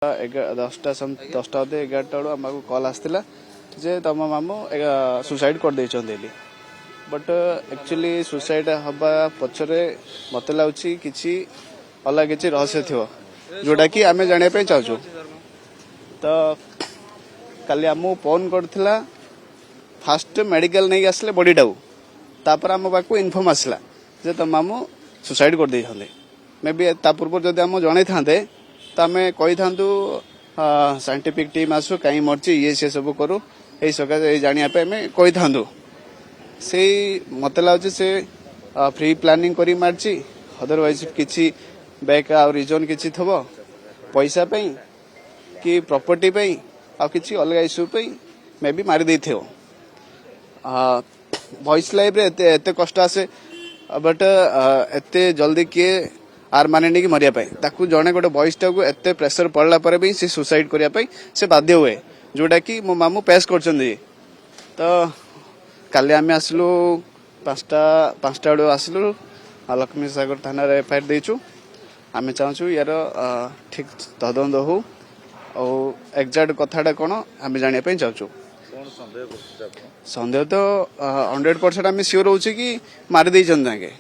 10टा 11टा बेलू आमको कल आसाला जे तुम मामू सुसाइड कर देइछन्ते बोली बट एक्चुअली सुसाइड हवा पछरे मत लगुच कि अलग किसी रहस्य थो जोटा कि आम जानापी चाहूँ। तो काली आमको फोन करथिला फास्ट मेडिकल नहीं आसले बॉडी टापर आम पाक इनफर्म आसला जे तुम मामू सुसाइड कर देइछन्ते। मे बी ता पूर्व जदि आम जन था तो आम कही था साइंटिफिक टीम आसु कहीं मरची ये सी सब करू यही सकाशे जानापी आम कही था से मत लगुच से फ्री प्लानिंग करी मारची अदरवाइज किसी बैक आ रिजन किसी थब पैसा पई कि प्रॉपर्टी पई आ किसी अलग इश्यू पई मे बी मारी देथे। वॉइस लाइफ रे एते कष्ट आसे बट एते जल्दी किए आर माने कि मरिया पाई ताकू जने गोटे बॉयसटा को एते प्रेशर पड़ला पर भी से सुसाइड करिया पाई से बाध्य हुए जोटा कि मो मामू पेश करछन्ती। तो काली आम आसलु 5टा बेलू आसलु लक्ष्मी सागर थाना एफआईआर देचु। आम चाहूँ यार ठीक तदंत हो और एक्जाक्ट कथाटा कौन आम जानापी चाहूँ। सन्देह तो 100% आम सियोर हो कि मारी देइछन जाके